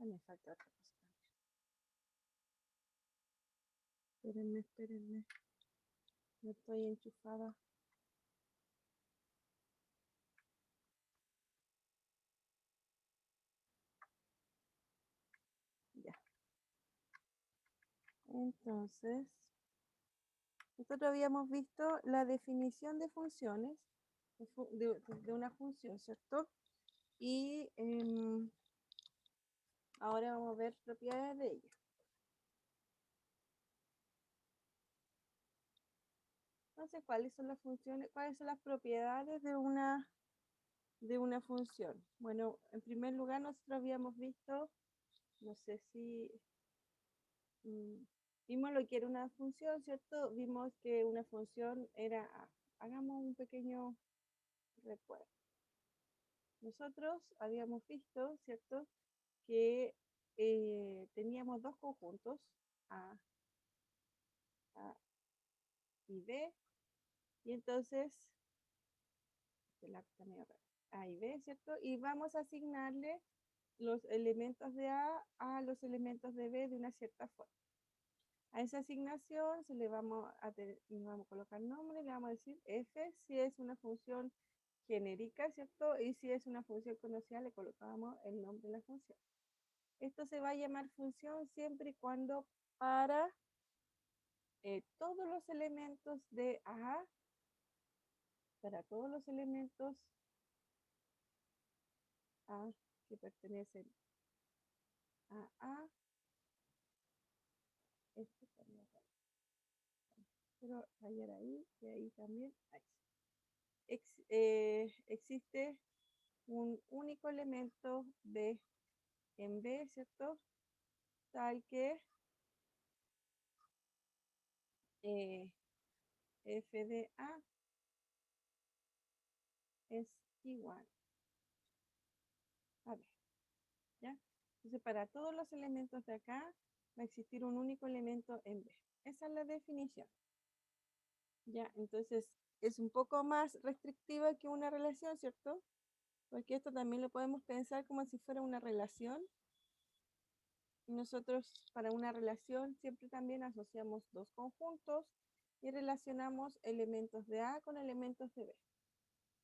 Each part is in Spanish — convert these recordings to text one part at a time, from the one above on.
Me falta otra cosa también. Espérenme. No estoy enchufada. Ya. Entonces, nosotros habíamos visto la definición de funciones, de una función, ¿cierto? Y ahora vamos a ver propiedades de ella. Entonces, ¿cuáles son las funciones, cuáles son las propiedades de una función? Bueno, en primer lugar, nosotros habíamos visto, no sé si vimos lo que era una función, ¿cierto? Vimos que una función era, hagamos un pequeño recuerdo. Nosotros habíamos visto, ¿cierto? Que teníamos dos conjuntos, A, A y B, y entonces, A y B, ¿cierto? Y vamos a asignarle los elementos de A los elementos de B de una cierta forma. A esa asignación le vamos a colocar nombre, le vamos a decir f si es una función genérica, ¿cierto? Y si es una función conocida, le colocamos el nombre de la función. Esto se va a llamar función siempre y cuando para todos los elementos de A, para todos los elementos A que pertenecen a A, este también, pero rayar ahí y ahí también, ahí. Existe un único elemento B en B, ¿cierto? Tal que f de A es igual a B, ¿ya? Entonces, para todos los elementos de acá, va a existir un único elemento en B. Esa es la definición. ¿Ya? Entonces, es un poco más restrictiva que una relación, ¿cierto? Porque esto también lo podemos pensar como si fuera una relación. Y nosotros para una relación siempre también asociamos dos conjuntos y relacionamos elementos de A con elementos de B.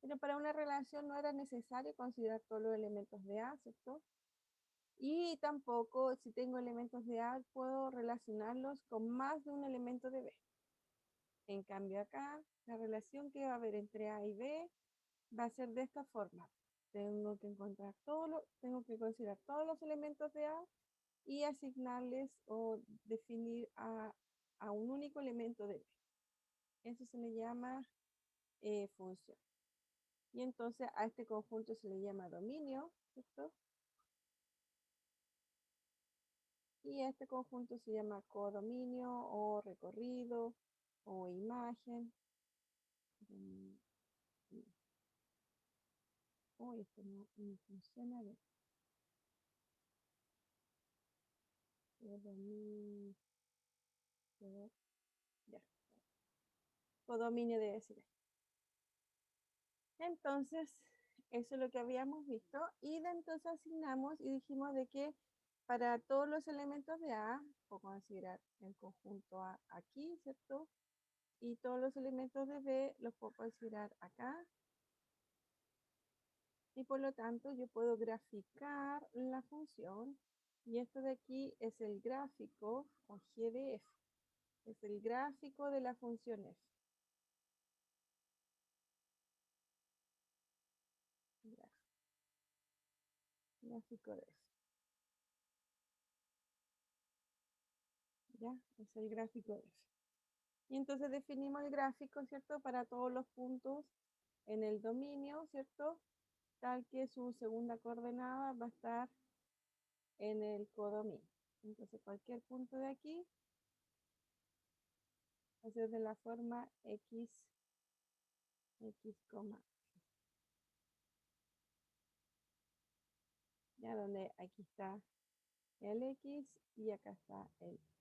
Pero para una relación no era necesario considerar todos los elementos de A, ¿cierto? Y tampoco, si tengo elementos de A, puedo relacionarlos con más de un elemento de B. En cambio acá, la relación que va a haber entre A y B va a ser de esta forma. Tengo que considerar todos los elementos de A y asignarles o definir a un único elemento de B. Eso se le llama función. Y entonces a este conjunto se le llama dominio, ¿cierto? Y a este conjunto se llama codominio o recorrido o imagen. Uy, esto no funciona bien. Codominio, ya. Codominio debe ser. Entonces, eso es lo que habíamos visto. Y de entonces asignamos y dijimos de que para todos los elementos de A, puedo considerar el conjunto A aquí, ¿cierto? Y todos los elementos de B los puedo considerar acá. Y por lo tanto yo puedo graficar la función. Y esto de aquí es el gráfico o G de F. Es el gráfico de la función F. Gráfico de F. ¿Ya? Es el gráfico de F. Y entonces definimos el gráfico, ¿cierto? Para todos los puntos en el dominio, ¿cierto? Tal que su segunda coordenada va a estar en el codominio. Entonces cualquier punto de aquí va a ser de la forma x, x, ya donde aquí está el x y acá está el y.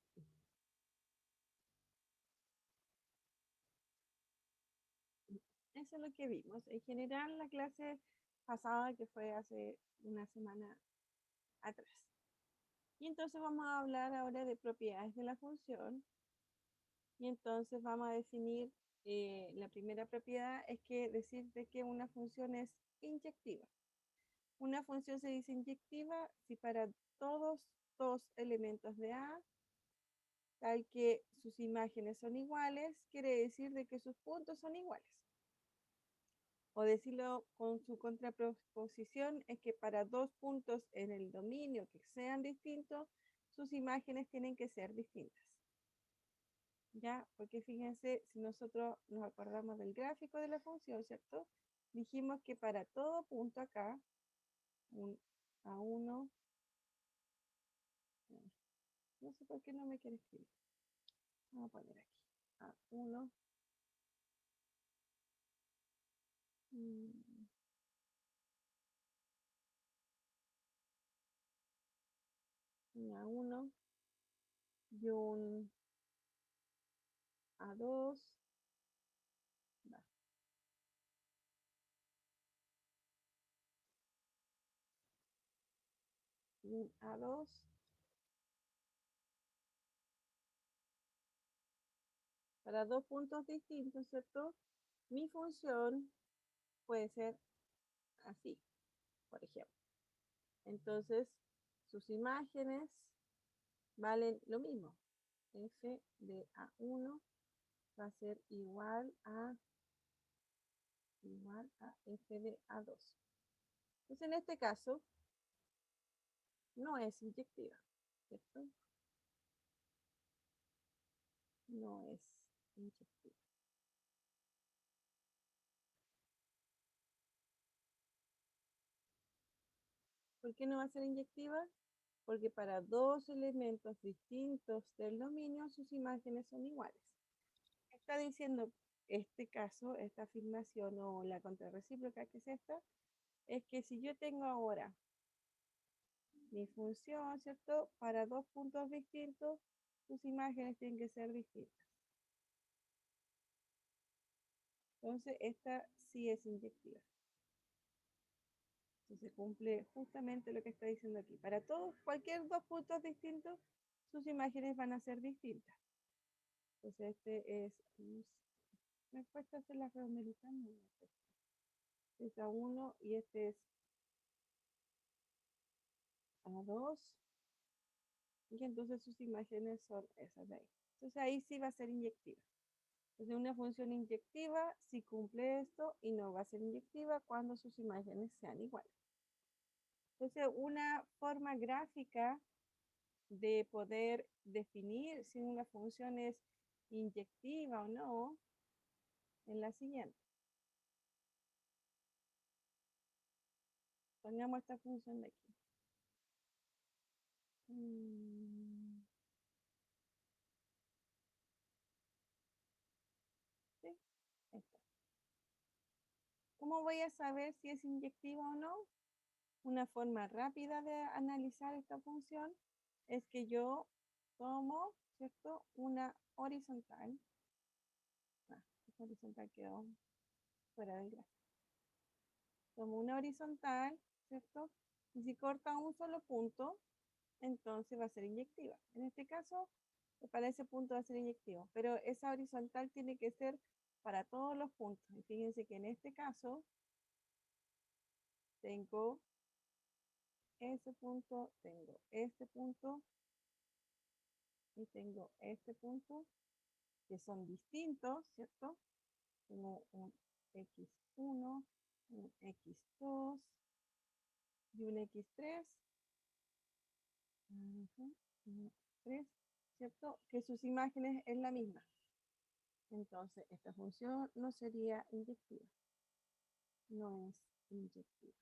Eso es lo que vimos. En general, la clase pasada, que fue hace una semana atrás. Y entonces vamos a hablar ahora de propiedades de la función. Y entonces vamos a definir, la primera propiedad es que decir de que una función es inyectiva. Una función se dice inyectiva si para todos dos elementos de A, tal que sus imágenes son iguales, quiere decir de que sus puntos son iguales. O decirlo con su contraposición, es que para dos puntos en el dominio que sean distintos, sus imágenes tienen que ser distintas. ¿Ya? Porque fíjense, si nosotros nos acordamos del gráfico de la función, ¿cierto? Dijimos que para todo punto acá, un A1, no sé por qué no me quiere escribir. Vamos a poner aquí, A1, un A1 y un A2, y un A2, para dos puntos distintos, ¿cierto? Mi función puede ser así, por ejemplo. Entonces, sus imágenes valen lo mismo. F de A1 va a ser igual a F de A2. Entonces, en este caso, no es inyectiva, ¿cierto? No es inyectiva. ¿Por qué no va a ser inyectiva? Porque para dos elementos distintos del dominio, sus imágenes son iguales. Está diciendo este caso, esta afirmación o la contrarrecíproca que es esta, es que si yo tengo ahora mi función, ¿cierto? Para dos puntos distintos, sus imágenes tienen que ser distintas. Entonces, esta sí es inyectiva. Entonces, cumple justamente lo que está diciendo aquí. Para todos, cualquier dos puntos distintos, sus imágenes van a ser distintas. Entonces, este es... Me cuesta hacer la reamericana. Este es A1 y este es A2. Y entonces sus imágenes son esas de ahí. Entonces, ahí sí va a ser inyectiva. Entonces, una función inyectiva si cumple esto y no va a ser inyectiva cuando sus imágenes sean iguales. Entonces, una forma gráfica de poder definir si una función es inyectiva o no es la siguiente. Pongamos esta función de aquí. ¿Sí? Esta. ¿Cómo voy a saber si es inyectiva o no? Una forma rápida de analizar esta función es que yo tomo, ¿cierto? Una horizontal. Esta horizontal quedó fuera del gráfico. Tomo una horizontal, ¿cierto? Y si corta un solo punto, entonces va a ser inyectiva. En este caso, para ese punto va a ser inyectivo, pero esa horizontal tiene que ser para todos los puntos. Y fíjense que en este caso tengo ese punto, tengo este punto y tengo este punto, que son distintos, ¿cierto? Tengo un X1, un X2 y un X3. Un 3, ¿cierto? Que sus imágenes es la misma. Entonces, esta función no sería inyectiva. No es inyectiva.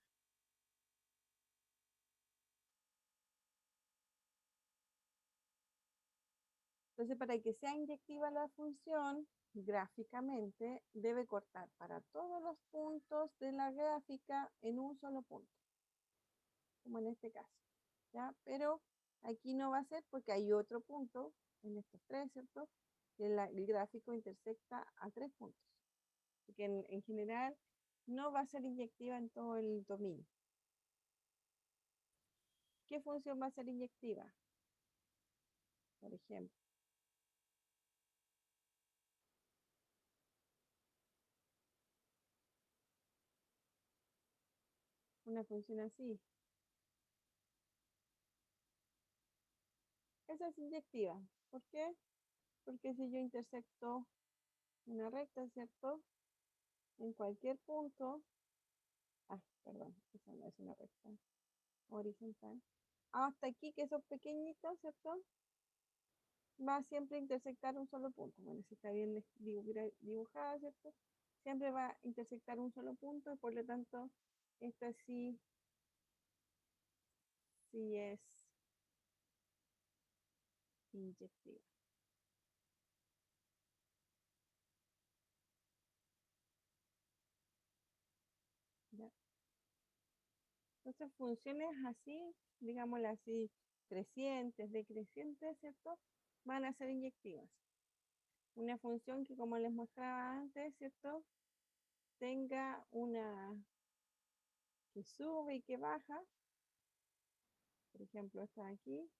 Entonces, para que sea inyectiva la función, gráficamente debe cortar para todos los puntos de la gráfica en un solo punto, como en este caso, ¿ya? Pero aquí no va a ser porque hay otro punto en estos tres, ¿cierto? Que el gráfico intersecta a tres puntos. Porque en general no va a ser inyectiva en todo el dominio. ¿Qué función va a ser inyectiva? por ejemplo. Una función así. Esa es inyectiva. ¿Por qué? Porque si yo intersecto una recta, ¿cierto? En cualquier punto, perdón, esa no es una recta horizontal. Hasta aquí, que son pequeñitos, ¿cierto? Va siempre a intersectar un solo punto. Bueno, si está bien dibujada, ¿cierto? Siempre va a intersectar un solo punto y por lo tanto, esta sí es inyectiva. ¿Ya? Entonces, funciones así, digámoslo así, crecientes, decrecientes, ¿cierto? Van a ser inyectivas. Una función que, como les mostraba antes, ¿cierto? Tenga una que sube y que baja, por ejemplo, esta de aquí,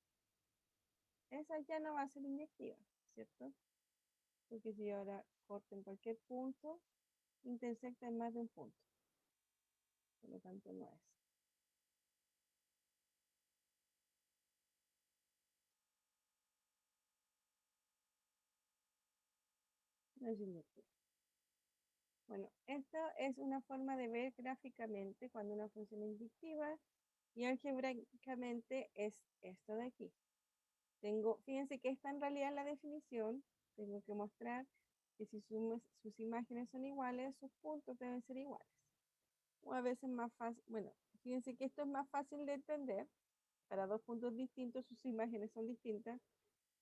esa ya no va a ser inyectiva, ¿cierto? Porque si ahora corto en cualquier punto, intersecta en más de un punto. Por lo tanto, no es. No es inyectiva. Bueno, esto es una forma de ver gráficamente cuando una función es inyectiva y algebraicamente es esto de aquí. Fíjense que esta en realidad es la definición. Tengo que mostrar que si sus imágenes son iguales, sus puntos deben ser iguales. O a veces más fácil, bueno, fíjense que esto es más fácil de entender. Para dos puntos distintos, sus imágenes son distintas,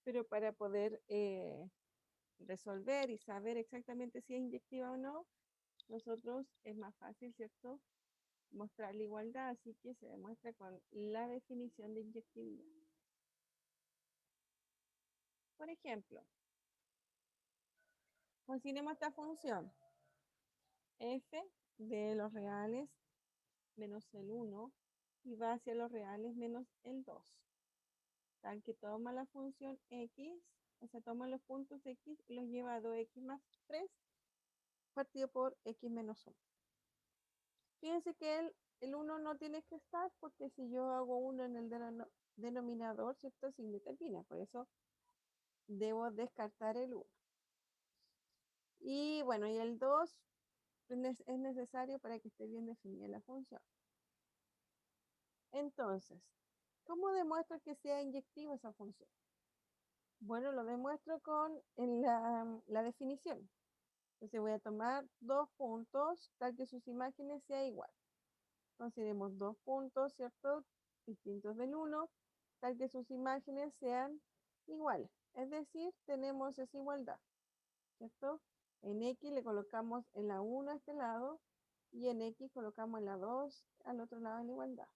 pero para poder resolver y saber exactamente si es inyectiva o no, nosotros es más fácil, ¿cierto? Mostrar la igualdad, así que se demuestra con la definición de inyectividad. Por ejemplo, consideremos esta función f de los reales menos el 1 y va hacia los reales menos el 2. Tal que toma la función x, o sea, toma los puntos x y los lleva a 2x más 3 partido por x menos 1. Fíjense que el 1 no tiene que estar porque si yo hago 1 en el denominador, ¿cierto? Se termina, por eso debo descartar el 1. Y bueno, y el 2 es necesario para que esté bien definida la función. Entonces, ¿cómo demuestro que sea inyectiva esa función? Bueno, lo demuestro con la definición. Entonces voy a tomar dos puntos, tal que sus imágenes sean igual. Consideremos dos puntos, ¿cierto? Distintos del 1, tal que sus imágenes sean iguales. Es decir, tenemos esa igualdad, ¿cierto? En X le colocamos en la 1 a este lado y en X colocamos en la 2 al otro lado en la igualdad.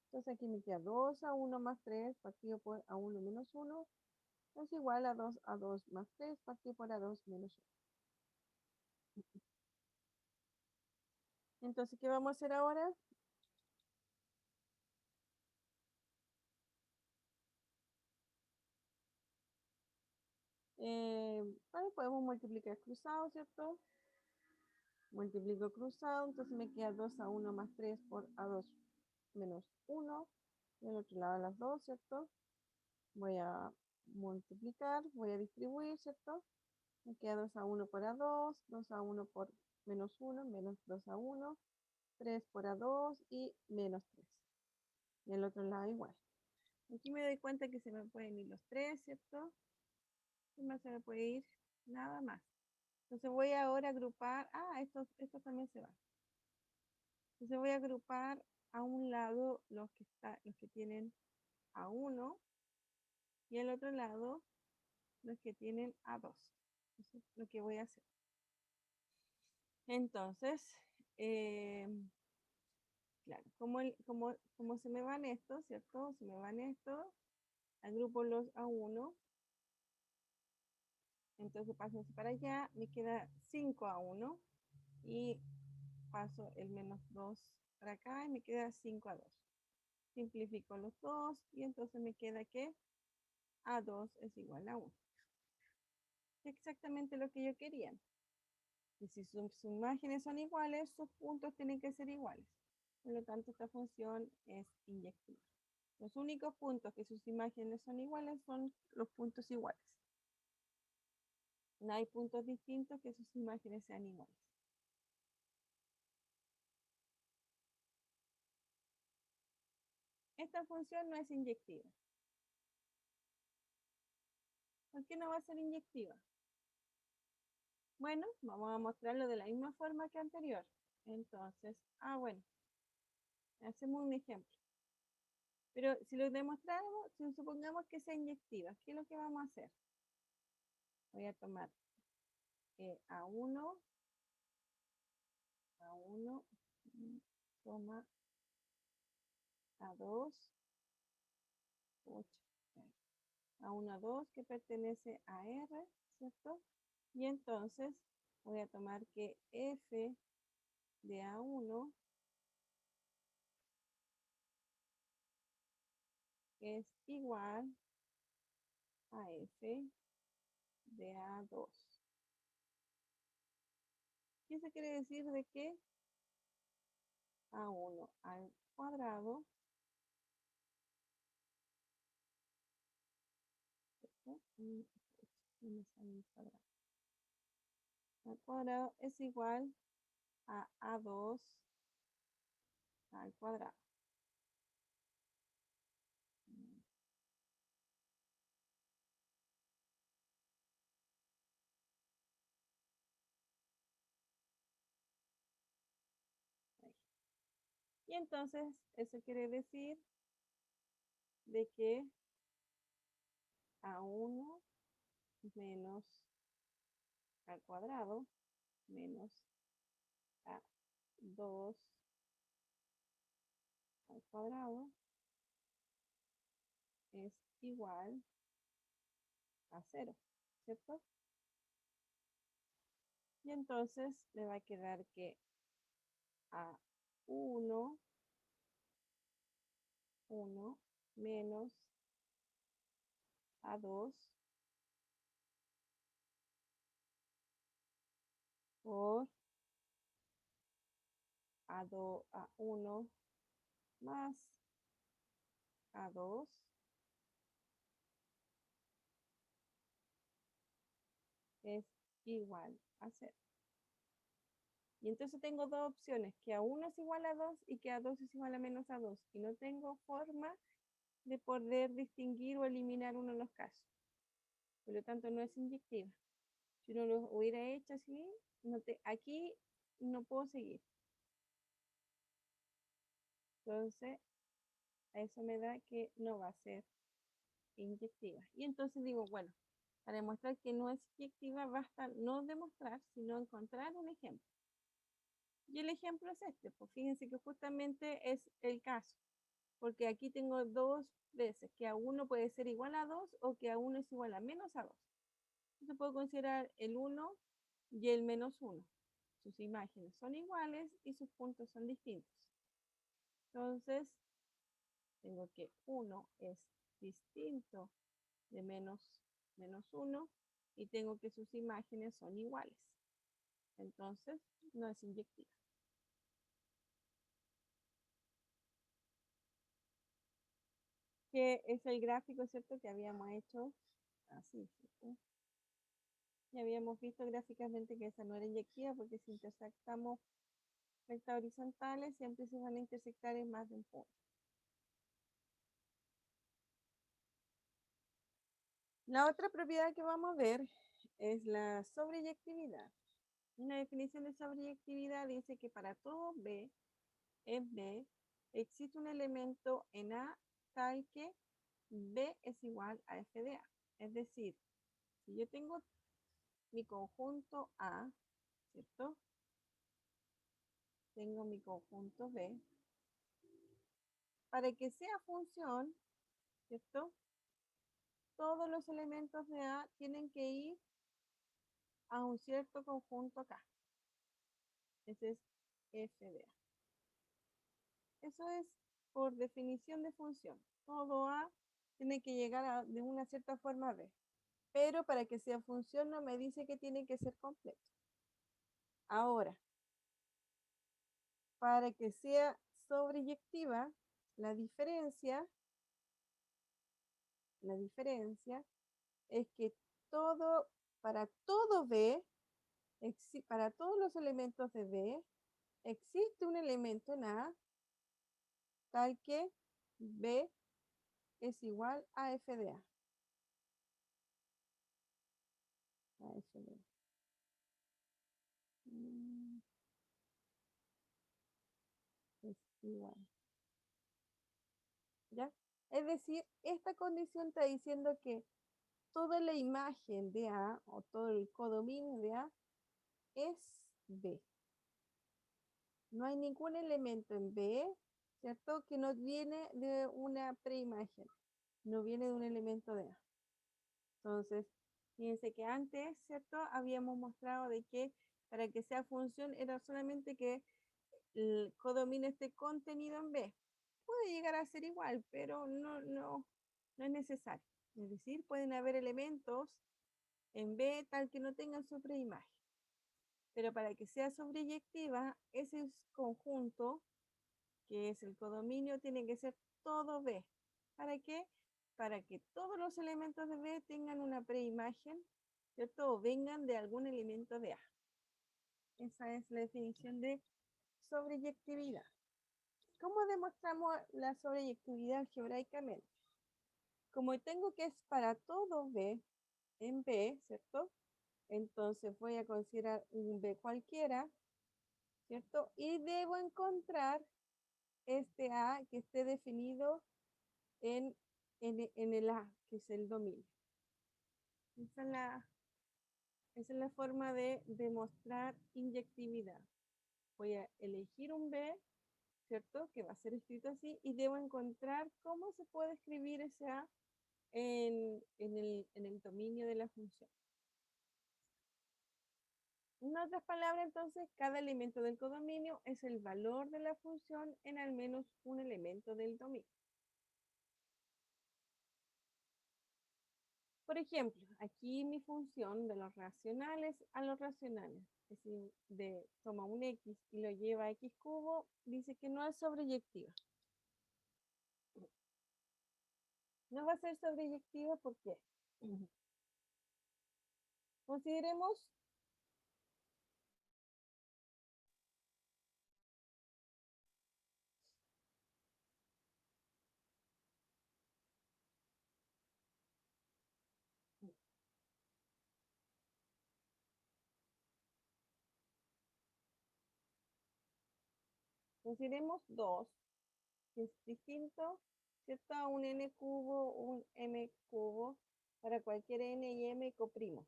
Entonces aquí me queda 2 a 1 más 3 partido por A1 menos 1 es igual a 2 a 2 más 3 partido por A2 menos 1. Entonces, ¿qué vamos a hacer ahora? Bueno, podemos multiplicar cruzado, ¿cierto? Multiplico cruzado, entonces me queda 2 a 1 más 3 por A2 menos 1. Y al otro lado las 2, ¿cierto? Voy a multiplicar, voy a distribuir, ¿cierto? Me queda 2 a 1 por A2, 2 a 1 por menos 1, menos 2 a 1, 3 por A2 y menos 3. Y al otro lado igual. Aquí me doy cuenta que se me pueden ir los 3, ¿cierto? Y más se me puede ir nada más. Entonces voy ahora a agrupar, esto también se va. Entonces voy a agrupar a un lado los que tienen A1 y al otro lado los que tienen A2. Eso es lo que voy a hacer. Entonces, claro, como se me van estos, ¿cierto? Se me van estos, agrupo los A1, entonces paso para allá, me queda 5 A1 y paso el menos 2 para acá y me queda 5 A2. Simplifico los dos y entonces me queda que A2 es igual a 1. Exactamente lo que yo quería. Y si sus imágenes son iguales, sus puntos tienen que ser iguales. Por lo tanto, esta función es inyectiva. Los únicos puntos que sus imágenes son iguales son los puntos iguales. No hay puntos distintos que sus imágenes sean iguales. Esta función no es inyectiva. ¿Por qué no va a ser inyectiva? Bueno, vamos a mostrarlo de la misma forma que anterior. Entonces, bueno, hacemos un ejemplo. Pero si lo demostramos, si supongamos que sea inyectiva, ¿qué es lo que vamos a hacer? Voy a tomar A1, toma A2, 8, A1, A2 que pertenece a R, ¿cierto? Y entonces voy a tomar que F de A1 es igual a F de A2. ¿Qué se quiere decir de que A1 al cuadrado al cuadrado es igual a A2 al cuadrado. Y entonces eso quiere decir de que A1 menos al cuadrado menos A2 al cuadrado es igual a 0, ¿cierto? Y entonces me va a quedar que A1 menos A2 por A1 más A2 es igual a 0. Y entonces tengo dos opciones, que A1 es igual a 2 y que A2 es igual a menos A2. Y no tengo forma de poder distinguir o eliminar uno de los casos. Por lo tanto, no es inyectiva. Si uno lo hubiera hecho así, aquí no puedo seguir. Entonces, eso me da que no va a ser inyectiva. Y entonces digo, bueno, para demostrar que no es inyectiva, basta no demostrar, sino encontrar un ejemplo. Y el ejemplo es este, pues fíjense que justamente es el caso, porque aquí tengo dos veces, que A1 puede ser igual a 2 o que A1 es igual a menos a 2. Entonces puedo considerar el 1 y el menos 1. Sus imágenes son iguales y sus puntos son distintos. Entonces, tengo que 1 es distinto de menos 1 y tengo que sus imágenes son iguales. Entonces, no es inyectiva. Que es el gráfico, ¿cierto? Que habíamos hecho así, ¿cierto? Y habíamos visto gráficamente que esa no era inyectiva porque si intersectamos rectas horizontales siempre se van a intersectar en más de un punto. La otra propiedad que vamos a ver es la sobreyectividad. Una definición de sobreyectividad dice que para todo B en B existe un elemento en A tal que B es igual a F de A. Es decir, si yo tengo mi conjunto A, ¿cierto? Tengo mi conjunto B. Para que sea función, ¿cierto? Todos los elementos de A tienen que ir a un cierto conjunto acá. Ese es F de A. Eso es por definición de función. Todo A tiene que llegar de una cierta forma a B. Pero para que sea función no me dice que tiene que ser completo. Ahora, para que sea sobreyectiva, la diferencia es que para todo B, para todos los elementos de B, existe un elemento en A tal que B es igual a f de A. A f de A. Es igual. ¿Ya? Es decir, esta condición está diciendo que toda la imagen de A o todo el codominio de A es B. No hay ningún elemento en B, ¿cierto? Que no viene de una preimagen, no viene de un elemento de A. Entonces, fíjense que antes, ¿cierto? Habíamos mostrado de que para que sea función era solamente que el codominio esté contenido en B. Puede llegar a ser igual, pero no es necesario. Es decir, pueden haber elementos en B tal que no tengan sobreimagen. Pero para que sea sobreyectiva, ese conjunto, que es el codominio, tiene que ser todo B. ¿Para qué? Para que todos los elementos de B tengan una preimagen, ¿cierto? O vengan de algún elemento de A. Esa es la definición de sobreyectividad. ¿Cómo demostramos la sobreyectividad algebraicamente? Como tengo que es para todo B en B, ¿cierto? Entonces voy a considerar un B cualquiera, ¿cierto? Y debo encontrar este A que esté definido en el A, que es el dominio. Esa es la forma de demostrar inyectividad. Voy a elegir un B, ¿cierto? Que va a ser escrito así, y debo encontrar cómo se puede escribir ese A en el dominio de la función. En otras palabras, entonces, cada elemento del codominio es el valor de la función en al menos un elemento del dominio. Por ejemplo, aquí mi función de los racionales a los racionales, es decir, toma un x y lo lleva a x cubo, dice que no es sobreyectiva. No va a ser sobreyectiva, ¿por qué? Consideremos consideremos 2, que es distinto, ¿cierto? A un n cubo, un m cubo, para cualquier n y m coprimos.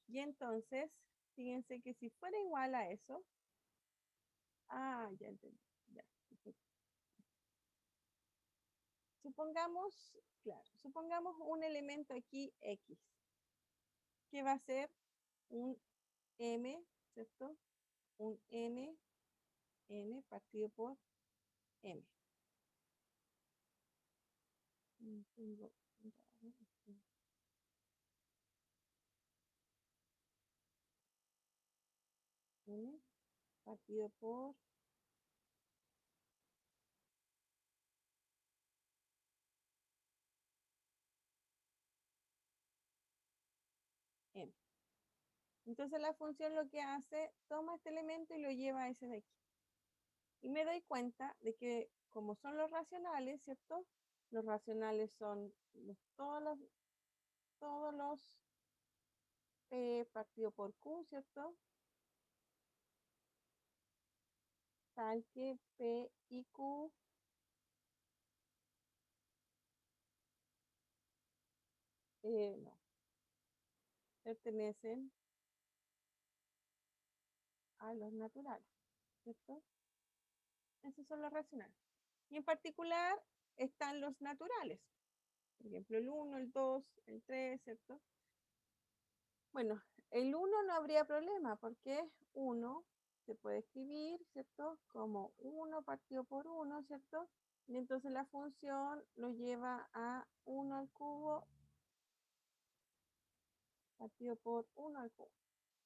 Y entonces, fíjense que si fuera igual a eso, ya entendí, ya. Supongamos, claro, supongamos un elemento aquí x, que va a ser un m, ¿cierto? Un n partido por m. N partido por m. Entonces la función lo que hace, toma este elemento y lo lleva a ese de aquí. Y me doy cuenta de que como son los racionales, ¿cierto? Los racionales son todos los P partido por Q, ¿cierto? Tal que P y Q no, pertenecen a los naturales, ¿cierto? Esos son los racionales. Y en particular están los naturales. Por ejemplo, el 1, el 2, el 3, ¿cierto? Bueno, el 1 no habría problema porque 1 se puede escribir, ¿cierto? Como 1 partido por 1, ¿cierto? Y entonces la función lo lleva a 1 al cubo partido por 1 al cubo,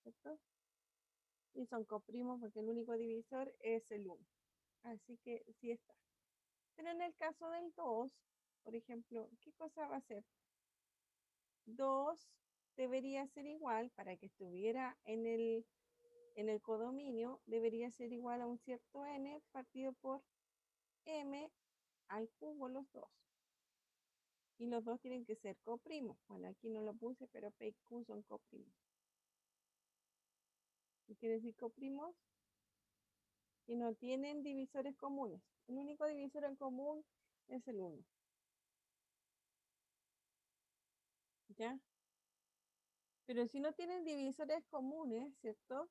¿cierto? Y son coprimos porque el único divisor es el 1. Así que sí está. Pero en el caso del 2, por ejemplo, ¿qué cosa va a ser? 2 debería ser igual, para que estuviera en el codominio, debería ser igual a un cierto n partido por m al cubo los dos. Y los dos tienen que ser coprimos. Bueno, aquí no lo puse, pero P y Q son coprimos. ¿Qué quiere decir coprimos? Que no tienen divisores comunes. El único divisor en común es el 1. ¿Ya? Pero si no tienen divisores comunes, ¿cierto?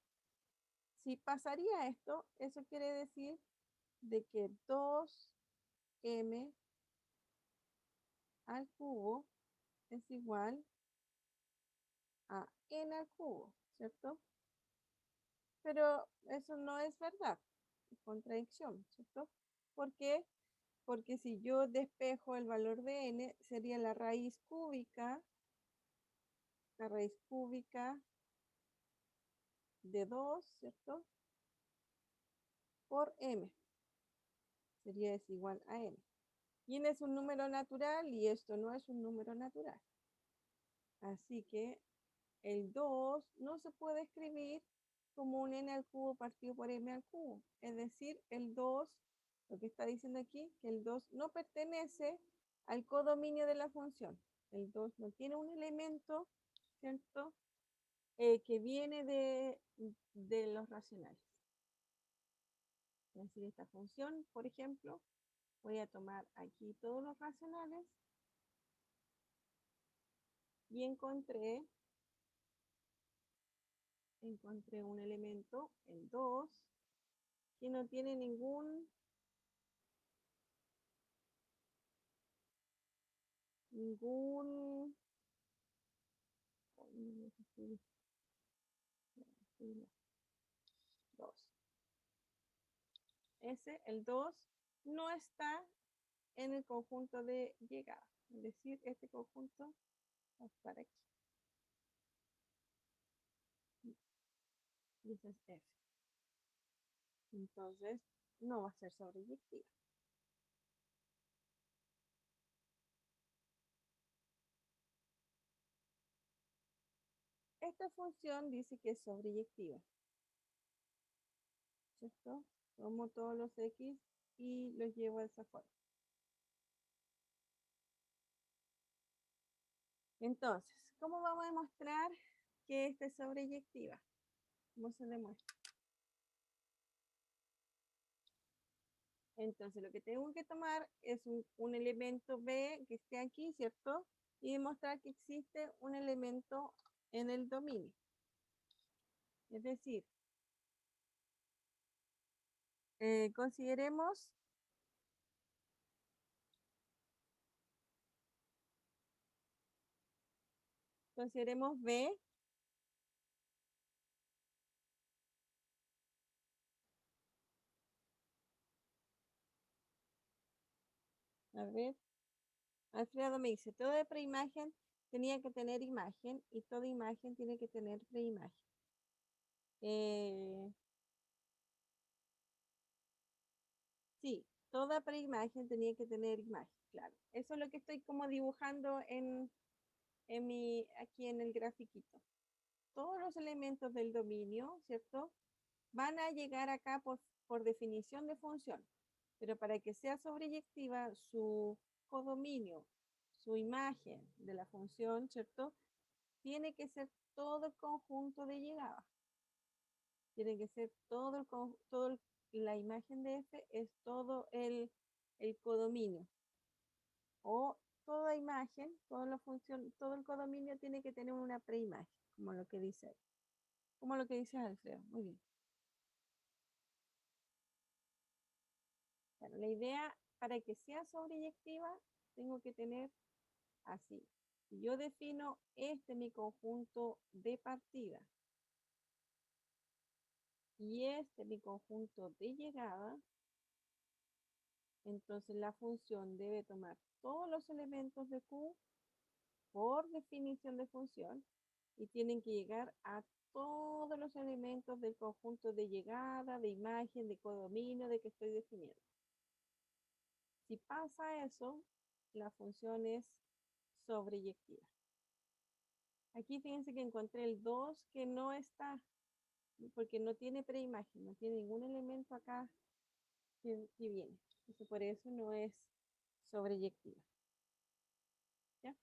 Si pasaría esto, eso quiere decir de que 2m al cubo es igual a n al cubo, ¿cierto? Pero eso no es verdad, es contradicción, ¿cierto? ¿Por qué? Porque si yo despejo el valor de n, sería la raíz cúbica de 2, ¿cierto? Por m, sería igual a n. Y n es un número natural y esto no es un número natural. Así que el 2 no se puede escribir como un n al cubo partido por m al cubo. Es decir, el 2, lo que está diciendo aquí, que el 2 no pertenece al codominio de la función. El 2 no tiene un elemento, ¿cierto? Que viene de los racionales. Es decir, esta función, por ejemplo, voy a tomar aquí todos los racionales y encontré un elemento, el 2, que no tiene ningún ningún 2. El 2 no está en el conjunto de llegada. Es decir, este conjunto va a estar aquí. Y ese es F. Entonces, no va a ser sobreyectiva. Esta función dice que es sobreyectiva, ¿cierto? Tomo todos los X y los llevo a esa forma. Entonces, ¿cómo vamos a demostrar que esta es sobreyectiva? ¿Cómo se demuestra? Entonces, lo que tengo que tomar es un elemento B que esté aquí, ¿cierto? Y demostrar que existe un elemento en el dominio. Es decir, consideremos B. A ver, Alfredo me dice, toda preimagen tenía que tener imagen y toda imagen tiene que tener preimagen. Sí, toda preimagen tenía que tener imagen, claro. Eso es lo que estoy como dibujando aquí en el grafiquito. Todos los elementos del dominio, ¿cierto? Van a llegar acá por definición de función. Pero para que sea sobreyectiva, su codominio, su imagen de la función, ¿cierto? Tiene que ser todo el conjunto de llegada. Tiene que ser la imagen de F es todo el codominio. O toda imagen, toda la función, todo el codominio tiene que tener una preimagen, como lo que dice Alfredo. Muy bien. Bueno, la idea para que sea sobreyectiva, tengo que tener así. Si yo defino mi conjunto de partida, y este mi conjunto de llegada, entonces la función debe tomar todos los elementos de Q por definición de función y tienen que llegar a todos los elementos del conjunto de llegada, de imagen, de codominio, de que estoy definiendo. Si pasa eso, la función es sobreyectiva. Aquí fíjense que encontré el 2 que no está, porque no tiene preimagen, no tiene ningún elemento acá que viene. Entonces por eso no es sobreyectiva. ¿Ya?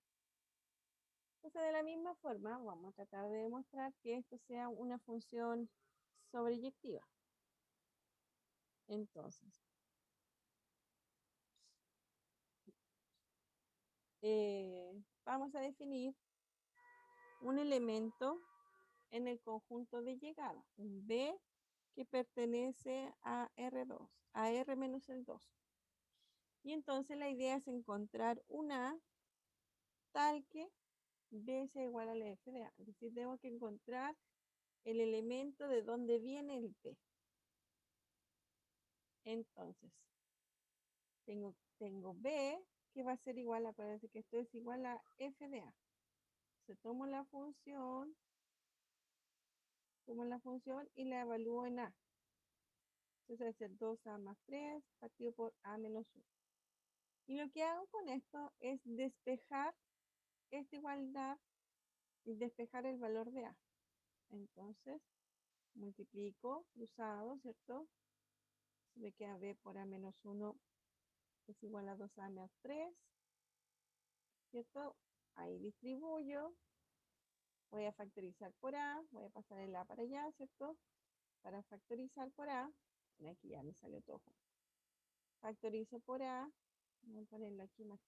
Entonces de la misma forma vamos a tratar de demostrar que esto sea una función sobreyectiva. Entonces, vamos a definir un elemento en el conjunto de llegada, un B que pertenece a R2, a R menos el 2. Y entonces la idea es encontrar una tal que B sea igual a la F de A. Es decir, tengo que encontrar el elemento de donde viene el B. Entonces, tengo B que va a ser igual a, parece que esto es igual a F de A. Entonces tomo la función y la evalúo en A. Entonces va a ser 2A más 3 partido por A menos 1. Y lo que hago con esto es despejar esta igualdad y despejar el valor de A. Entonces, multiplico cruzado, ¿cierto? Me queda B por A menos 1 es igual a 2A más 3, ¿cierto? Ahí distribuyo. Voy a factorizar por A, voy a pasar el A para allá, ¿cierto? Para factorizar por A, aquí ya me salió todo junto. Factorizo por A, voy a ponerlo aquí más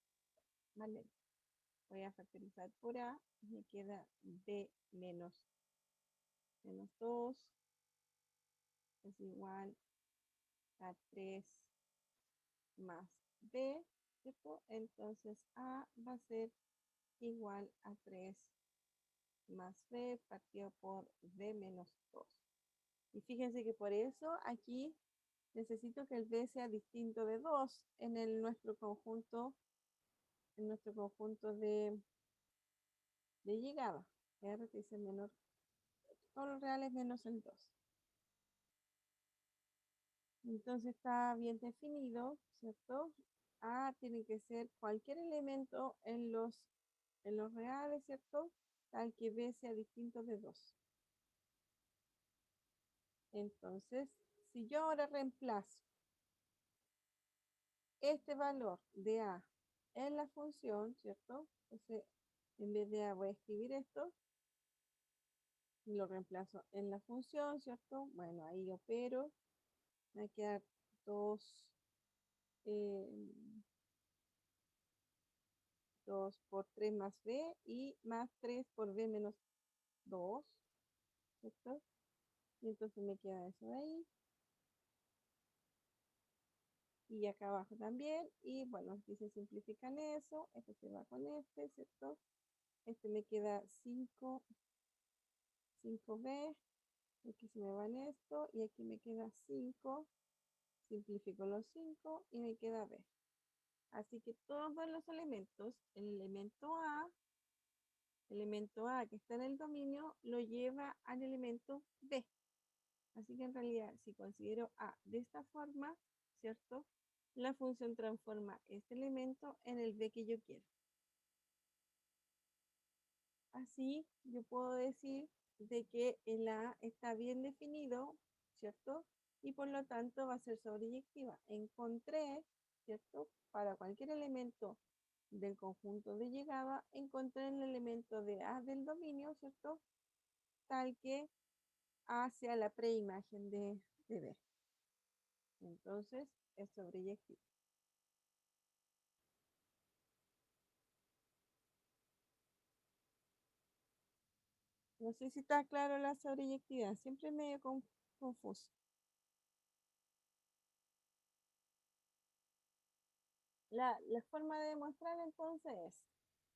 lento. Voy a factorizar por A, me queda B menos 2 es igual a 3 más B, ¿cierto? Entonces A va a ser igual a 3 más B partido por B menos 2. Y fíjense que por eso aquí necesito que el B sea distinto de 2 en nuestro conjunto de llegada. R que dice menor, todos los reales menos el 2. Entonces está bien definido, ¿cierto? A tiene que ser cualquier elemento en los reales, ¿cierto? Tal que B sea distinto de 2. Entonces, si yo ahora reemplazo este valor de A en la función, ¿cierto? Entonces, en vez de A voy a escribir esto y lo reemplazo en la función, ¿cierto? Bueno, ahí opero, me va a quedar 2 por 3 más B y más 3 por B menos 2, ¿cierto? Y entonces me queda eso de ahí. Y acá abajo también. Y bueno, aquí se simplifican eso. Este se va con este, ¿cierto? Este me queda 5B. Aquí se me van esto. Y aquí me queda 5. Simplifico los 5 y me queda B. Así que todos los elementos, el elemento A que está en el dominio, lo lleva al elemento B. Así que en realidad, si considero A de esta forma, ¿cierto? La función transforma este elemento en el B que yo quiero. Así yo puedo decir de que el A está bien definido, ¿cierto? Y por lo tanto va a ser sobreyectiva. Encontré, ¿cierto? Para cualquier elemento del conjunto de llegada, encontré el elemento de A del dominio, ¿cierto? Tal que A sea la preimagen de B. Entonces es sobreyectivo. No sé si está claro la sobreyectividad, siempre es medio confuso. La forma de demostrar entonces es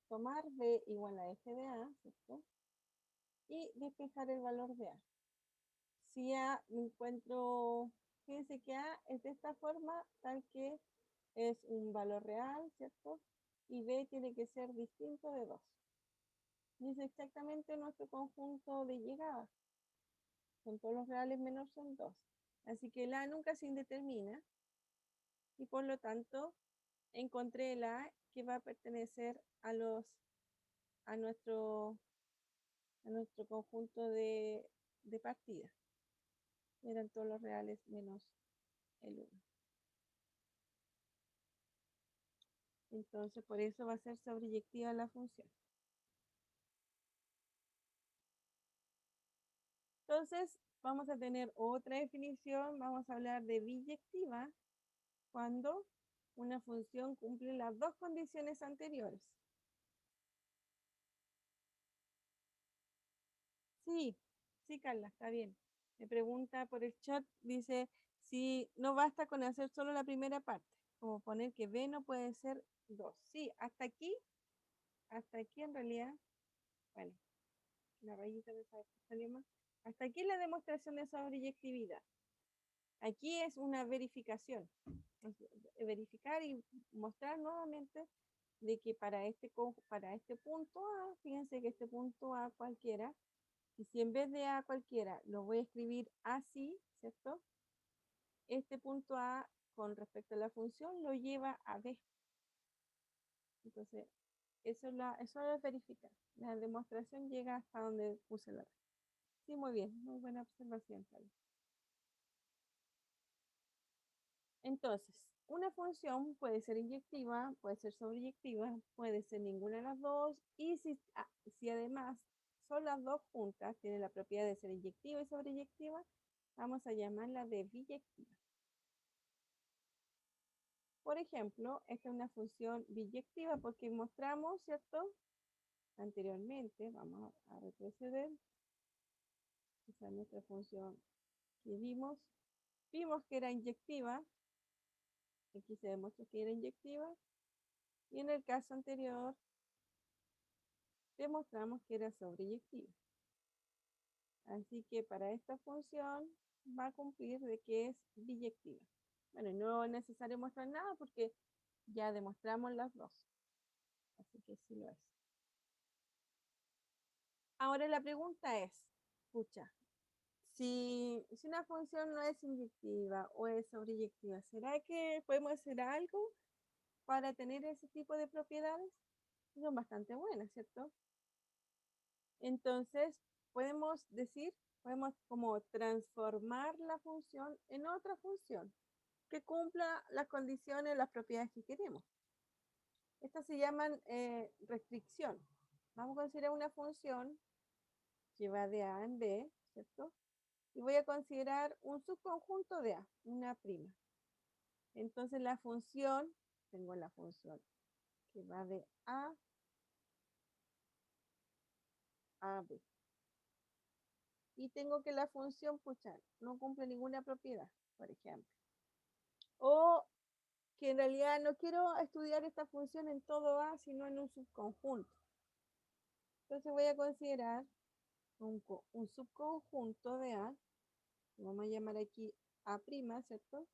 tomar B igual a F de A, ¿cierto? Y despejar el valor de A. si A me encuentro, fíjense que A es de esta forma, tal que es un valor real, ¿cierto? Y B tiene que ser distinto de 2. Y es exactamente nuestro conjunto de llegada. Con todos los reales menor son 2. Así que el A nunca se indetermina. Y por lo tanto, encontré el A que va a pertenecer a nuestro conjunto de partida. Eran todos los reales menos el 1. Entonces, por eso va a ser sobreyectiva la función. Entonces, vamos a tener otra definición. Vamos a hablar de biyectiva cuando una función cumple las dos condiciones anteriores. Sí, sí, Carla, está bien. Me pregunta por el chat, dice, si no basta con hacer solo la primera parte, como poner que B no puede ser 2. Sí, hasta aquí en realidad, bueno, la rayita me salió más. Hasta aquí la demostración de sobreyectividad. Aquí es una verificación. Verificar y mostrar nuevamente de que para este punto A, fíjense que este punto A cualquiera, y si en vez de A cualquiera lo voy a escribir así, ¿cierto? Este punto A con respecto a la función lo lleva a B. Entonces, eso es verificar. La demostración llega hasta donde puse la. Sí, muy bien, muy buena observación, Carlos. Entonces, una función puede ser inyectiva, puede ser sobreyectiva, puede ser ninguna de las dos, y si además son las dos juntas, tienen la propiedad de ser inyectiva y sobreyectiva, vamos a llamarla de biyectiva. Por ejemplo, esta es una función biyectiva porque mostramos, ¿cierto? Anteriormente, vamos a retroceder. Esa es nuestra función que vimos. Vimos que era inyectiva. Aquí se demostró que era inyectiva. Y en el caso anterior, demostramos que era sobreyectiva. Así que para esta función va a cumplir de que es biyectiva. Bueno, no es necesario mostrar nada porque ya demostramos las dos. Así que sí lo es. Ahora la pregunta es, escucha, si una función no es inyectiva o es sobreyectiva, ¿será que podemos hacer algo para tener ese tipo de propiedades? Son bastante buenas, ¿cierto? Entonces, podemos como transformar la función en otra función que cumpla las condiciones, las propiedades que queremos. Estas se llaman restricción. Vamos a considerar una función que va de A en B, ¿cierto? Y voy a considerar un subconjunto de A, una prima. Entonces tengo la función que va de A a B. Y tengo que la función, pucha, no cumple ninguna propiedad, por ejemplo. O que en realidad no quiero estudiar esta función en todo A, sino en un subconjunto. Entonces voy a considerar un subconjunto de A, vamos a llamar aquí A', ¿cierto?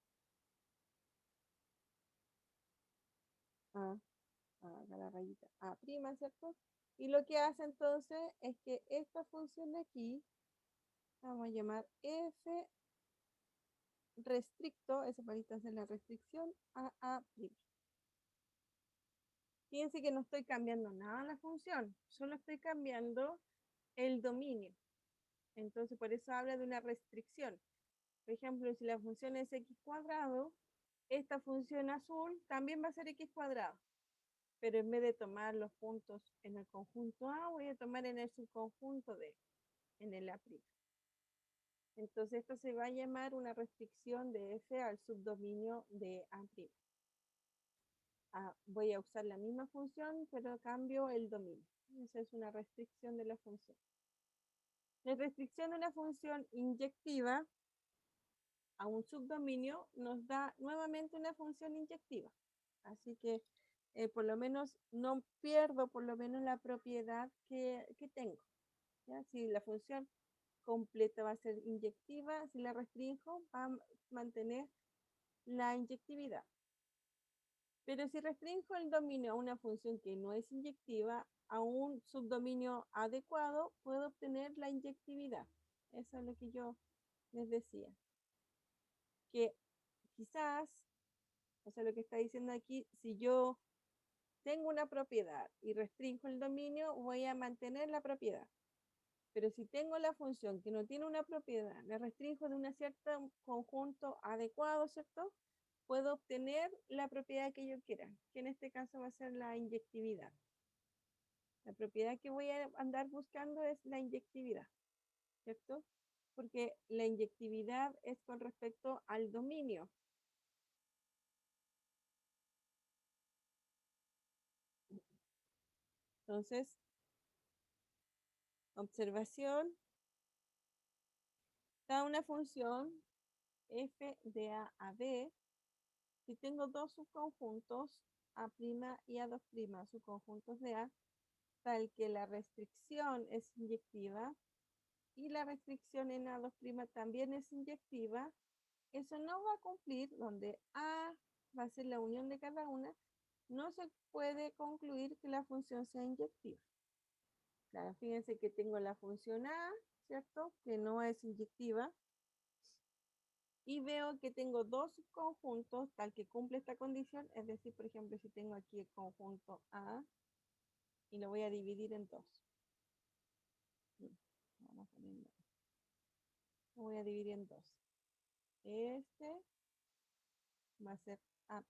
A, haga la rayita A', ¿cierto? Y lo que hace entonces es que esta función de aquí, vamos a llamar f restricto, esa palita es la restricción, a A'. Fíjense que no estoy cambiando nada en la función, solo estoy cambiando el dominio. Entonces, por eso habla de una restricción. Por ejemplo, si la función es x cuadrado, esta función azul también va a ser x cuadrado. Pero en vez de tomar los puntos en el conjunto A, voy a tomar en el subconjunto D, en el A'. Entonces, esto se va a llamar una restricción de f al subdominio de A'. Voy a usar la misma función, pero cambio el dominio. Esa es una restricción de la función. La restricción de una función inyectiva a un subdominio nos da nuevamente una función inyectiva. Así que por lo menos no pierdo por lo menos la propiedad que tengo. ¿Ya? Si la función completa va a ser inyectiva. Si la restrinjo, va a mantener la inyectividad. Pero si restringo el dominio a una función que no es inyectiva, a un subdominio adecuado, puedo obtener la inyectividad. Eso es lo que yo les decía. Que quizás, o sea, lo que está diciendo aquí, si yo tengo una propiedad y restringo el dominio, voy a mantener la propiedad. Pero si tengo la función que no tiene una propiedad, la restringo de un cierto conjunto adecuado, ¿cierto? Puedo obtener la propiedad que yo quiera, que en este caso va a ser la inyectividad. La propiedad que voy a andar buscando es la inyectividad, ¿cierto? Porque la inyectividad es con respecto al dominio. Entonces, observación, da una función f de a b, si tengo dos subconjuntos, a' y a2', subconjuntos de a, tal que la restricción es inyectiva y la restricción en a2' también es inyectiva, eso no va a cumplir, donde a va a ser la unión de cada una, no se puede concluir que la función sea inyectiva. Claro, fíjense que tengo la función a, ¿cierto? Que no es inyectiva. Y veo que tengo dos subconjuntos tal que cumple esta condición, es decir, por ejemplo, si tengo aquí el conjunto A y lo voy a dividir en dos. Vamos a ponerlo. Lo voy a dividir en dos. Este va a ser A'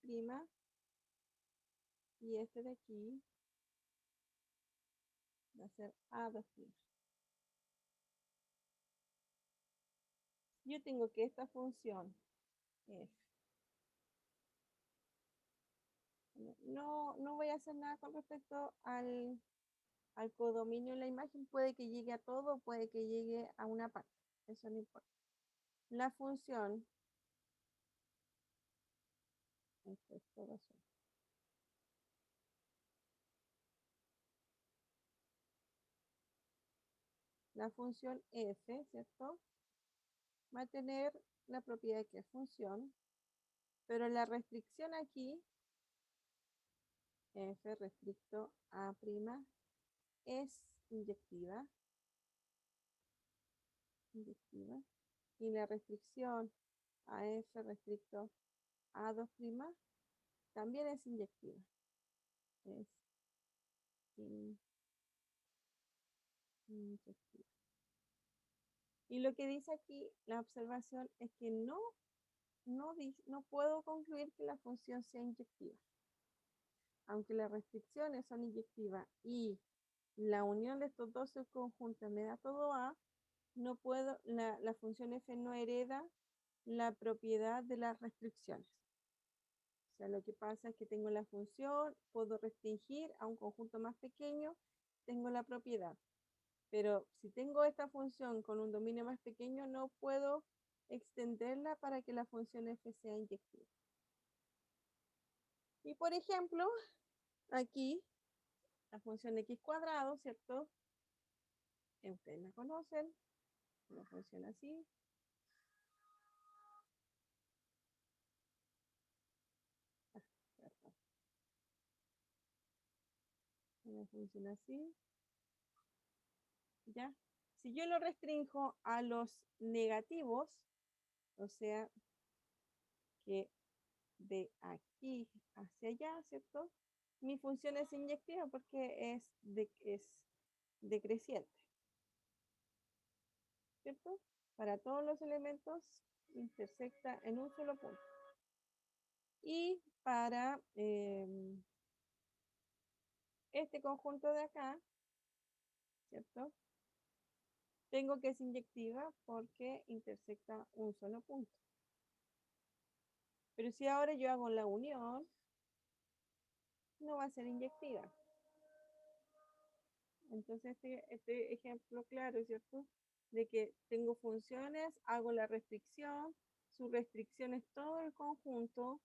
y este de aquí va a ser A2'. Yo tengo que esta función f. No voy a hacer nada con respecto al codominio en la imagen. Puede que llegue a todo, puede que llegue a una parte. Eso no importa. La función, esto es todo eso. La función f, ¿cierto? Va a tener la propiedad que es función, pero la restricción aquí, f restricto a' es inyectiva, y la restricción a f restricto a2' también es inyectiva. Es inyectiva. Y lo que dice aquí la observación es que no puedo concluir que la función sea inyectiva. Aunque las restricciones son inyectivas y la unión de estos dos subconjuntos me da todo A, no puedo, la función f no hereda la propiedad de las restricciones. O sea, lo que pasa es que tengo la función, puedo restringir a un conjunto más pequeño, tengo la propiedad. Pero si tengo esta función con un dominio más pequeño, no puedo extenderla para que la función f sea inyectiva. Y por ejemplo, aquí, la función x cuadrado, ¿cierto? Ustedes la conocen, una función así. Una función así. ¿Ya? Si yo lo restringo a los negativos, o sea, que de aquí hacia allá, ¿cierto? Mi función es inyectiva porque es decreciente, ¿cierto? Para todos los elementos intersecta en un solo punto. Y para este conjunto de acá, ¿cierto? Tengo que es inyectiva porque intersecta un solo punto. Pero si ahora yo hago la unión, no va a ser inyectiva. Entonces, este ejemplo claro, ¿cierto? De que tengo funciones, hago la restricción, su restricción es todo el conjunto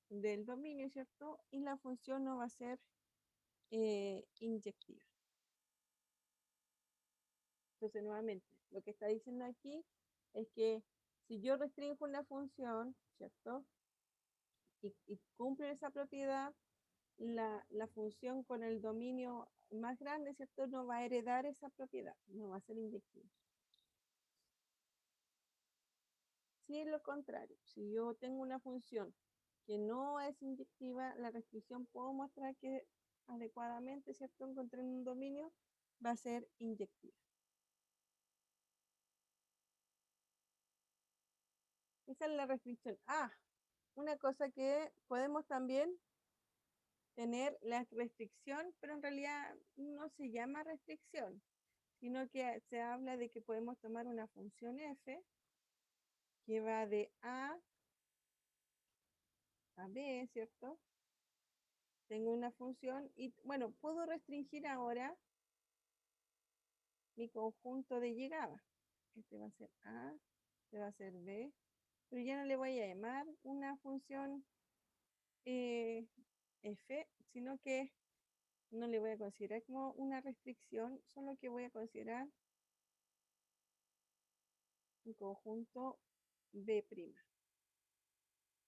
del dominio, ¿cierto? Y la función no va a ser inyectiva. Entonces, nuevamente, lo que está diciendo aquí es que si yo restringo una función, ¿cierto? Y cumple esa propiedad, la función con el dominio más grande, ¿cierto? No va a heredar esa propiedad, no va a ser inyectiva. Si es lo contrario, si yo tengo una función que no es inyectiva, la restricción puedo mostrar que adecuadamente, ¿cierto? Encontré en un dominio, va a ser inyectiva. Esa es la restricción. Una cosa que podemos también tener la restricción, pero en realidad no se llama restricción, sino que se habla de que podemos tomar una función f que va de a b, ¿cierto? Tengo una función y, bueno, puedo restringir ahora mi conjunto de llegada. Este va a ser a, este va a ser b, pero ya no le voy a llamar una función f, sino que no le voy a considerar como una restricción, solo que voy a considerar un conjunto B'.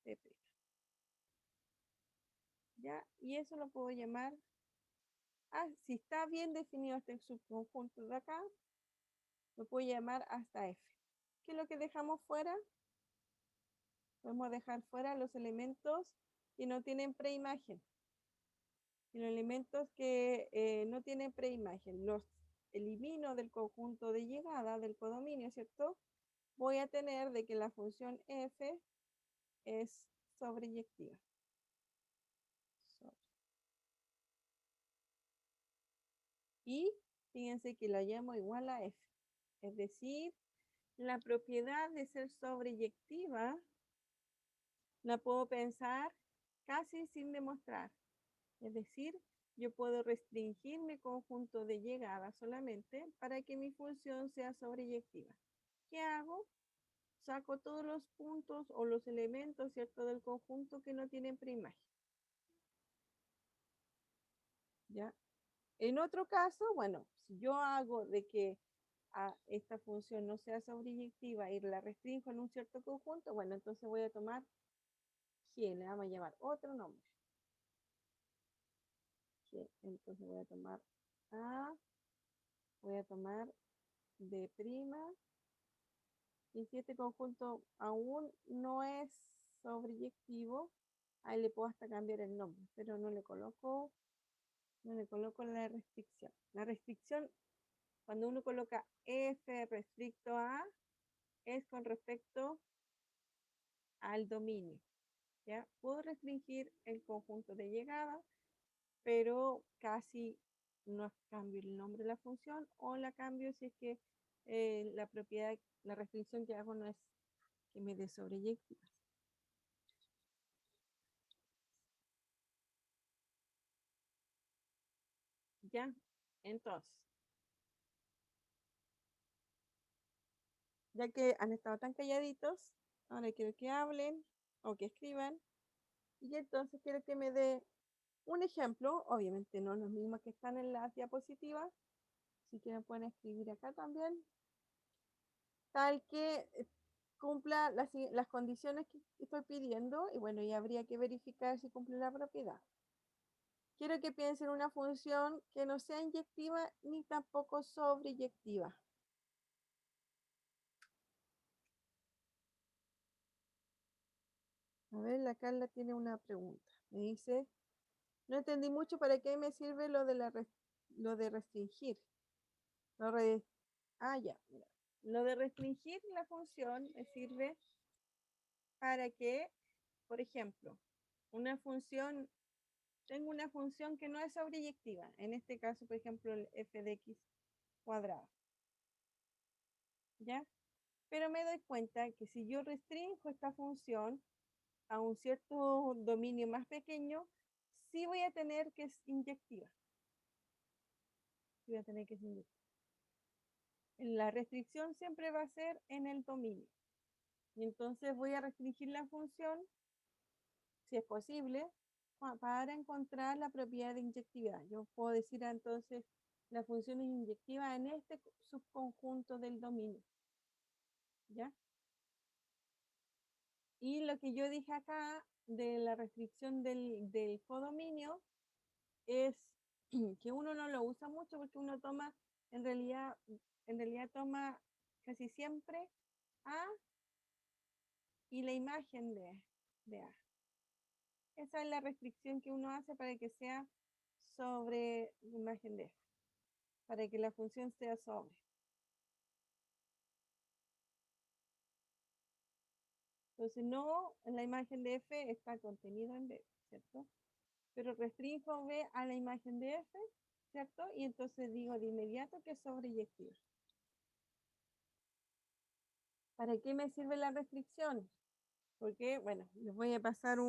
B'. ¿Ya? Y eso lo puedo llamar, si está bien definido este subconjunto de acá, lo puedo llamar hasta F. ¿Qué es lo que dejamos fuera? Podemos dejar fuera los elementos que no tienen preimagen. Y los elementos que no tienen preimagen, los elimino del conjunto de llegada del codominio, ¿cierto? Voy a tener de que la función f es sobreyectiva. Y fíjense que la llamo igual a f. Es decir, la propiedad de ser sobreyectiva la puedo pensar casi sin demostrar. Es decir, yo puedo restringir mi conjunto de llegada solamente para que mi función sea sobreyectiva. ¿Qué hago? Saco todos los puntos o los elementos, ¿cierto?, del conjunto que no tienen preimagen. ¿Ya? En otro caso, bueno, si yo hago de que esta función no sea sobreyectiva y la restringo en un cierto conjunto, bueno, entonces voy a tomar G, le vamos a llamar otro nombre. G, entonces voy a tomar A, voy a tomar B', y si este conjunto aún no es sobreyectivo, ahí le puedo hasta cambiar el nombre, pero no le coloco la restricción. La restricción, cuando uno coloca F restricto a, es con respecto al dominio. ¿Ya? Puedo restringir el conjunto de llegada, pero casi no cambio el nombre de la función o la cambio si es que la propiedad, la restricción que hago no es que me dé sobreyectivas. ¿Ya? Entonces, ya que han estado tan calladitos, ahora quiero que hablen o que escriban. Y entonces quiero que me dé un ejemplo, obviamente no los mismos que están en las diapositivas, si quieren pueden escribir acá también, tal que cumpla las condiciones que estoy pidiendo y bueno, y habría que verificar si cumple la propiedad. Quiero que piensen una función que no sea inyectiva ni tampoco sobreyectiva. A ver, la Carla tiene una pregunta. Me dice, no entendí mucho para qué me sirve lo de restringir. Ya, mira. Lo de restringir la función me sirve para que, por ejemplo, tengo una función que no es sobreyectiva. En este caso, por ejemplo, el f de x cuadrado. ¿Ya? Pero me doy cuenta que si yo restringo esta función a un cierto dominio más pequeño, sí voy a tener que es inyectiva. Sí voy a tener que ser inyectiva. La restricción siempre va a ser en el dominio. Y entonces voy a restringir la función, si es posible, para encontrar la propiedad de inyectividad. Yo puedo decir entonces la función es inyectiva en este subconjunto del dominio. ¿Ya? Y lo que yo dije acá de la restricción del codominio es que uno no lo usa mucho porque uno toma, en realidad toma casi siempre A y la imagen de A. Esa es la restricción que uno hace para que sea sobre la imagen de F, para que la función sea sobre. Entonces, no, en la imagen de F está contenido en B, ¿cierto? Pero restringo B a la imagen de F, ¿cierto? Y entonces digo de inmediato que es sobreyectiva. ¿Para qué me sirve la restricción? Porque, bueno, les voy a pasar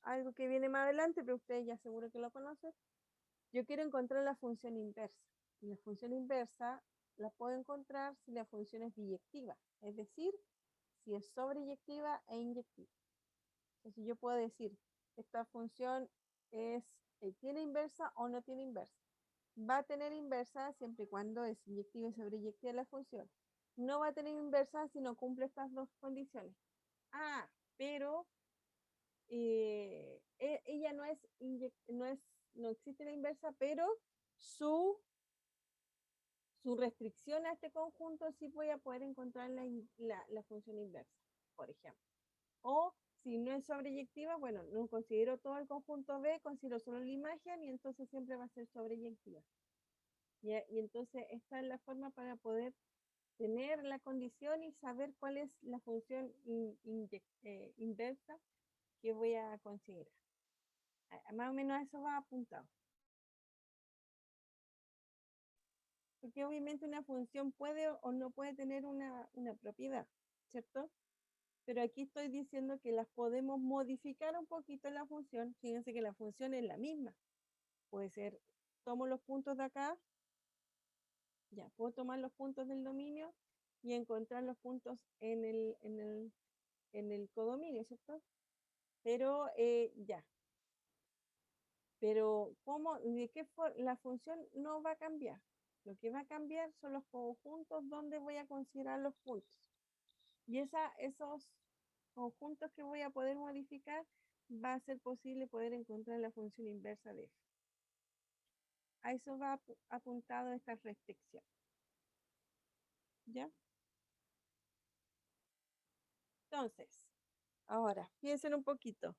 algo que viene más adelante, pero ustedes ya seguro que lo conocen. Yo quiero encontrar la función inversa. Y la función inversa la puedo encontrar si la función es biyectiva, es decir, si es sobreyectiva e inyectiva. Entonces yo puedo decir, esta función tiene inversa o no tiene inversa. Va a tener inversa siempre y cuando es inyectiva y sobreyectiva la función. No va a tener inversa si no cumple estas dos condiciones. Ah, pero ella no existe la inversa, pero su restricción a este conjunto sí voy a poder encontrar la función inversa, por ejemplo. O si no es sobreyectiva, bueno, no considero todo el conjunto B, considero solo la imagen y entonces siempre va a ser sobreyectiva. Y entonces esta es la forma para poder tener la condición y saber cuál es la función inversa que voy a considerar. Más o menos a eso va apuntado. Porque obviamente una función puede o no puede tener una propiedad, ¿cierto? Pero aquí estoy diciendo que las podemos modificar un poquito la función. Fíjense que la función es la misma. Puede ser, tomo los puntos de acá, ya, puedo tomar los puntos del dominio y encontrar los puntos en el codominio, ¿cierto? Pero ya. Pero ¿cómo? ¿De qué forma? La función no va a cambiar. Lo que va a cambiar son los conjuntos donde voy a considerar los puntos. Y esos conjuntos que voy a poder modificar, va a ser posible poder encontrar la función inversa de f. A eso va apuntado esta restricción. ¿Ya? Entonces, ahora, piensen un poquito.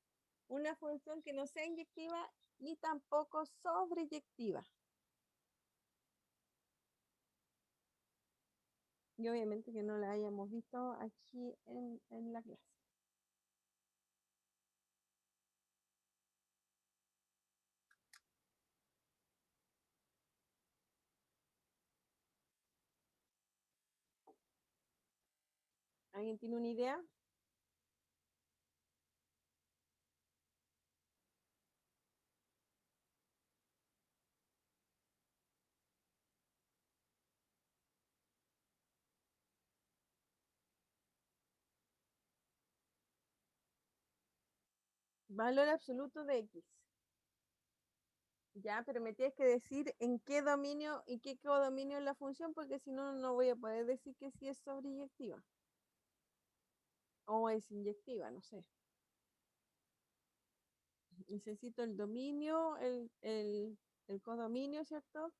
Una función que no sea inyectiva ni tampoco sobreyectiva. Y obviamente que no la hayamos visto aquí en la clase. ¿Alguien tiene una idea? Valor absoluto de x. Ya, pero me tienes que decir en qué dominio y qué codominio es la función, porque si no, no voy a poder decir que sí es sobreyectiva. O es inyectiva, no sé. Necesito el dominio, el codominio, ¿cierto?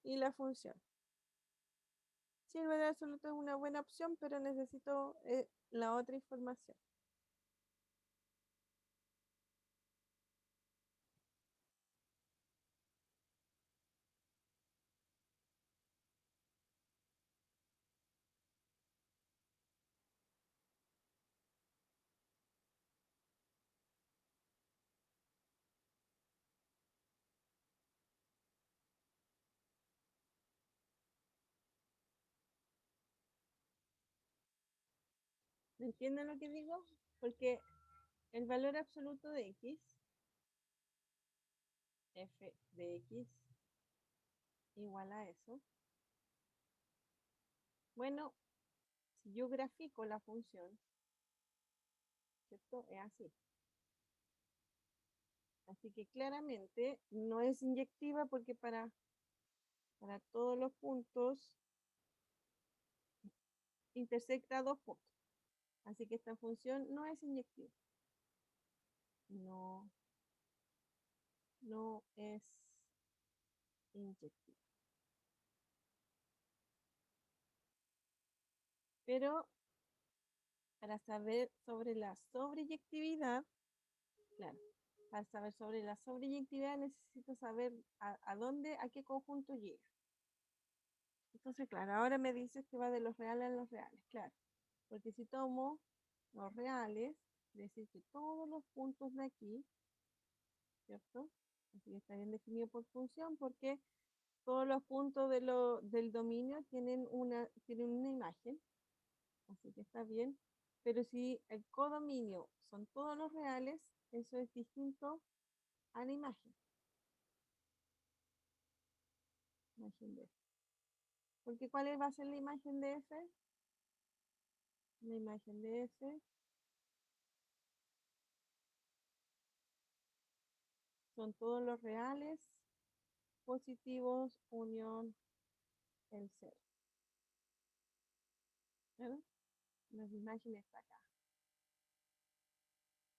Y la función. Sí, el valor absoluto es una buena opción, pero necesito la otra información. ¿Entienden lo que digo? Porque el valor absoluto de x, f de x, igual a eso. Bueno, si yo grafico la función, ¿cierto? Es así. Así que claramente no es inyectiva porque para todos los puntos intersecta dos puntos. Así que esta función no es inyectiva. No, no es inyectiva. Pero para saber sobre la sobreyectividad, claro, para saber sobre la sobreyectividad necesito saber a qué conjunto llega. Entonces, claro, ahora me dices que va de los reales a los reales, claro. Porque si tomo los reales, decir que todos los puntos de aquí, ¿cierto? Así que está bien definido por función, porque todos los puntos del dominio tienen una imagen, así que está bien. Pero si el codominio son todos los reales, eso es distinto a la imagen. Imagen de F. Porque ¿cuál va a ser la imagen de F? La imagen de F son todos los reales positivos unión el cero. ¿Verdad? La imagen está acá.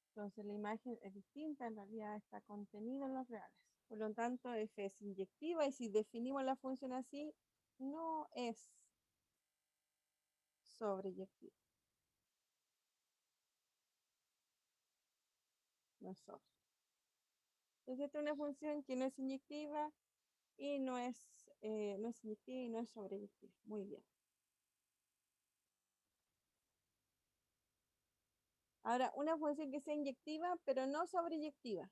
Entonces la imagen es distinta, en realidad está contenida en los reales. Por lo tanto, F es inyectiva y si definimos la función así, no es sobreyectiva. No es sobre. Entonces esta es una función que no es inyectiva y no es inyectiva y no es sobreyectiva. Muy bien. Ahora, una función que sea inyectiva, pero no sobreyectiva.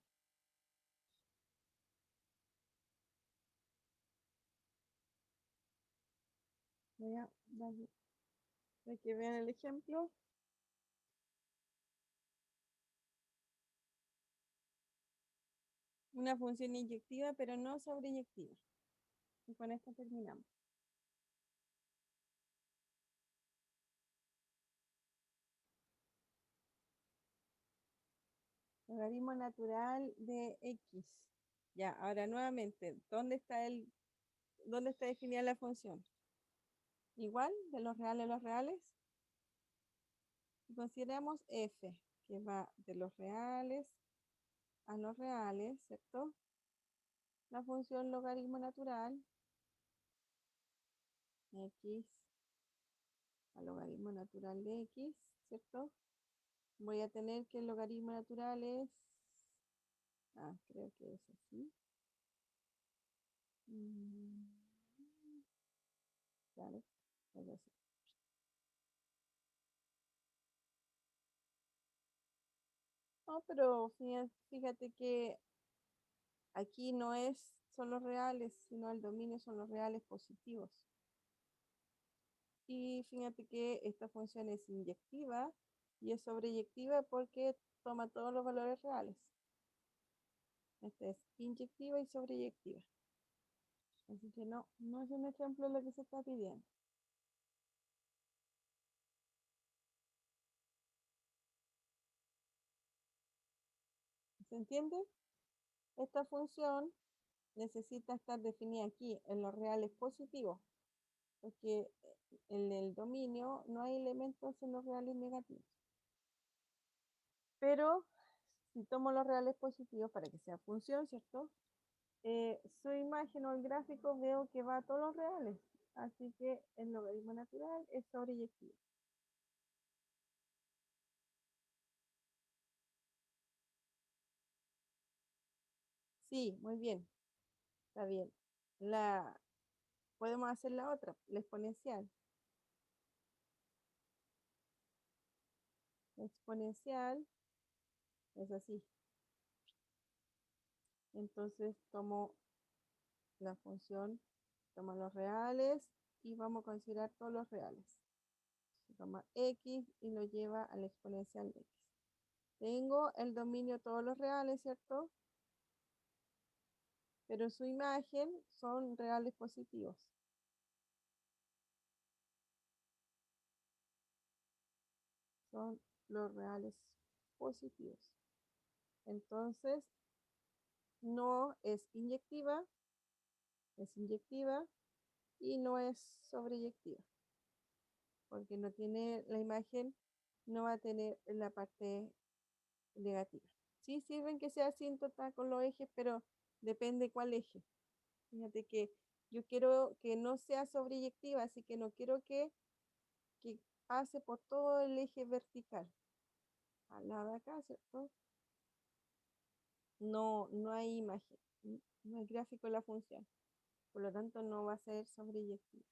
Voy a darle para que vean el ejemplo. Una función inyectiva, pero no sobreyectiva. Y con esto terminamos. Logaritmo natural de x. Ya, ahora nuevamente, dónde está definida la función? Igual, de los reales a los reales. Y consideramos f, que va de los reales a los reales, ¿cierto? La función logaritmo natural, x al logaritmo natural de x, ¿cierto? Voy a tener que el logaritmo natural es, creo que es así. Claro, es así. No, pero fíjate que aquí no son los reales, sino el dominio son los reales positivos. Y fíjate que esta función es inyectiva y es sobreyectiva porque toma todos los valores reales. Esta es inyectiva y sobreyectiva. Así que no es un ejemplo de lo que se está pidiendo. ¿Se entiende? Esta función necesita estar definida aquí en los reales positivos, porque en el dominio no hay elementos en los reales negativos. Pero si tomo los reales positivos para que sea función, ¿cierto? Su imagen o el gráfico veo que va a todos los reales. Así que el logaritmo natural es sobreyectivo. Sí, muy bien. Está bien. Podemos hacer la otra, la exponencial. La exponencial es así. Entonces tomo la función, tomo los reales y vamos a considerar todos los reales. Se toma x y lo lleva a la exponencial de x. Tengo el dominio de todos los reales, ¿cierto? Pero su imagen son reales positivos. Son los reales positivos. Entonces, no es inyectiva y no es sobreyectiva, porque no tiene la imagen, no va a tener la parte negativa. Sí sirven que sea asíntota con los ejes, pero depende cuál eje. Fíjate que yo quiero que no sea sobreyectiva, así que no quiero que pase por todo el eje vertical. Al lado de acá, ¿cierto? No hay imagen, no hay gráfico de la función. Por lo tanto, no va a ser sobreyectiva.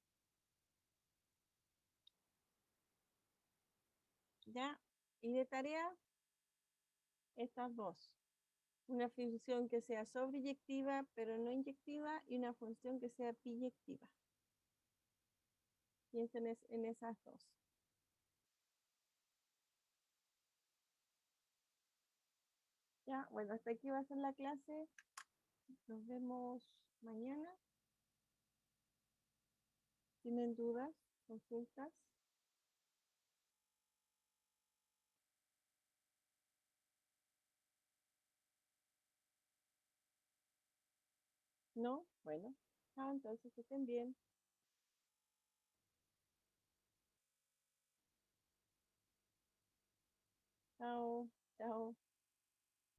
¿Ya? Y de tarea, estas dos. Una función que sea sobreyectiva, pero no inyectiva, y una función que sea biyectiva. Piensen en esas dos. Ya, bueno, hasta aquí va a ser la clase. Nos vemos mañana. ¿Tienen dudas, consultas? ¿No? Bueno, entonces que estén bien. Chao, chao.